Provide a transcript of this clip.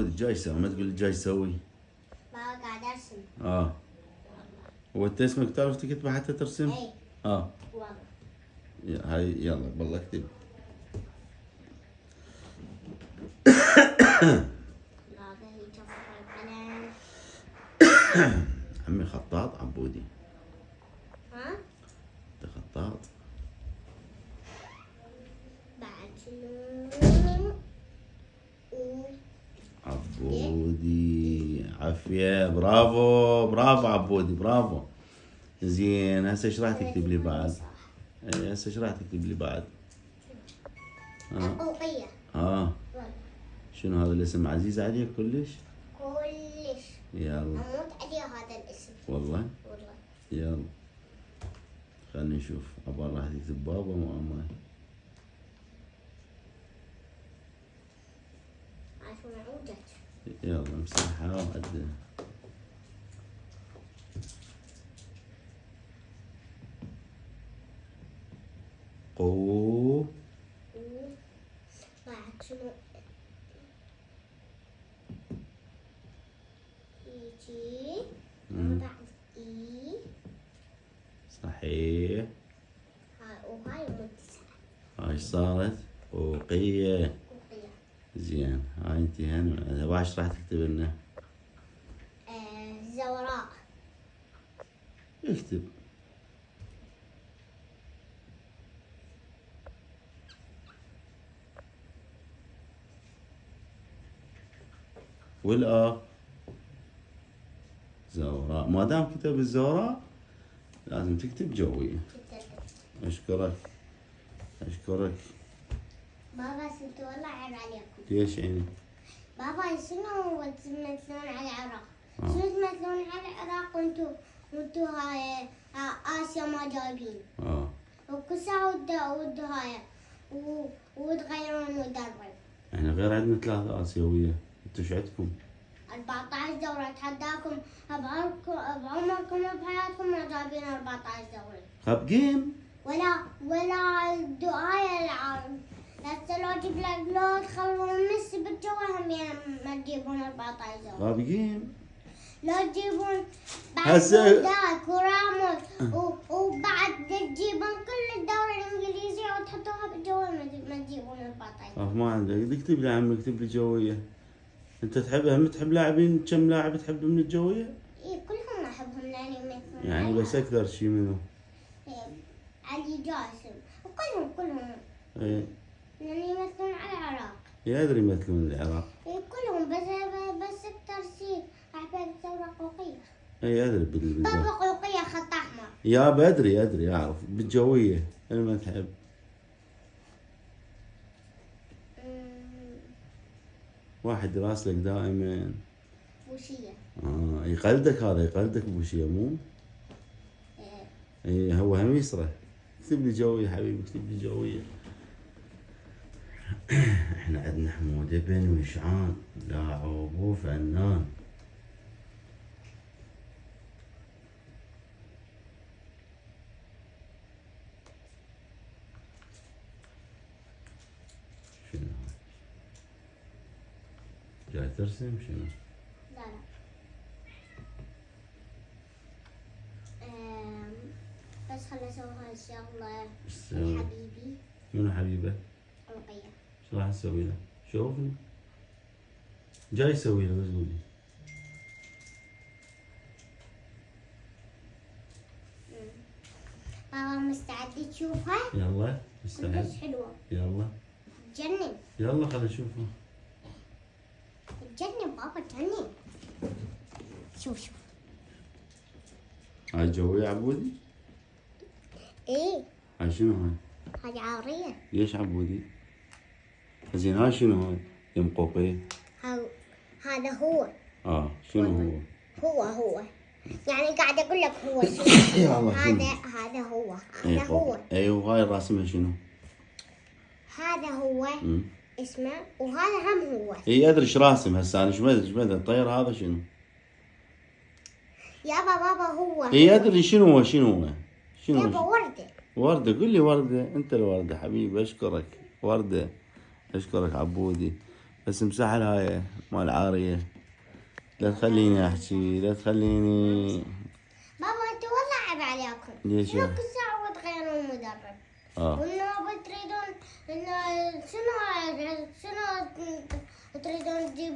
جاي يسوي، ما تقول جاي يسوي. ما قاعد ارسم. هو انت اسمك تعرف تكتبه حتى ترسم؟ اي والله. هاي يلا بالله اكتب. هذا هي جفر القلم. عمي خطاط عبودي. ها؟ انت خطاط. بعد شنو؟ عبودي عافية، برافو برافو عبودي برافو. زين هسه ايش راح تكتب لي بعد؟ اي هسه ايش راح تكتب لي بعد؟ حقوقية. والله. شنو هذا الاسم عزيز عليك كلش؟ كلش. يلا. اموت عليه هذا الاسم. والله؟ والله. يلا. خلينا نشوف، عبال راح تكتب بابا وماما. عشان عودت. يلا امسحها وعدل. قو. بعد شنو؟ يجي بعد اي. صحيح. وهاي متسعة. هاي صارت قوقية. قوقية. زين هاي انتهينا. واش راح تكتب لنا؟ زوراء. اكتب. والآ زوراء. ما دام كتب الزوراء لازم تكتب جوية. اشكرك اشكرك. بابا سنت والله عيب عليكم. ليش يعني؟ بابا شنو تمثلون على العراق؟ شنو تمثلون على العراق وانتو هاي آسيا ما جايبين؟ وكل ساعة ودوا هاي وتغيرون مدرب. احنا غير عندنا 3 آسيوية، انتو ايش عندكم؟ 14 دورة. اتحداكم بعمركم وبحياتكم ما جايبين 14 دورة. خاب جيم. ولا الدعاية العالم. هسه لو اجيب لك لو تخلون ميسي بالجو هم ما تجيبون 14 دورة. خاب جيم. لو تجيبون بعد هسه بوداك وراموس وبعد تجيبون كل الدورة الإنجليزية وتحطوها بالجو ما تجيبون 14. ما عندك، اكتب لي عمي اكتب لي جوية. انت تحب لاعبين، كم لاعب تحب من الجوية؟ اي كلهم احبهم لاني مثل يعني بس اكثر شيء منو؟ علي جاسم وكلهم ايه لاني يمثلون على العراق. يدري يمثلون العراق. اي كلهم بس اكثر شيء احب الثورة قوقية. اي ادري بابا قوقية خط احمر. يا بدري اعرف بالجوية انا ما تحب. واحد راسلك دائما. بوشية. يقلدك، هذا يقلدك بوشية مو؟ ايه هو هم يسره. اكتب لي جوية حبيبي اكتب لي جوية. احنا عندنا حمودة بن وشعان لاعب وفنان. شنو جاي ترسم شنو؟ لا بس خل اسوي هاي الشغلة. حبيبي. منو حبيبه؟ قوقية. ايش راح تسوي له؟ شوفني. جاي يسوي له بس قولي. بابا مستعد تشوفها؟ يلا مستعد. كلش حلوة. يلا. تجنن. يلا خلينا نشوفها. تجنن بابا تجنن. شوف. هاي جوية عبودي؟ ايه. هاي شنو هاي؟ هذه عارية. ليش عبودي؟ زين هاي شنو هاي؟ يم قوقية. هذا هو. شنو هو؟ هو يعني قاعد اقول لك هو شنو. هذا هو. هذا هو. ايوه هاي راسمها شنو؟ هذا هو. اسمه وهذا هم هو. اي ادري ايش راسم هسه انا. ايش بدل الطير هذا شنو؟ بابا هو. اي ادري شنو هو. شنو يابا وردة. وردة. قل لي وردة. انت الوردة حبيبي. اشكرك وردة. اشكرك عبودي. بس امسح الهاي مال عارية. لا تخليني احكي، لا تخليني. بابا انت والله عيب عليكم. ليش؟ شنو كل ساعة تغيرون المدرب؟ وانه تريدون انه شنو تريدون تجيبون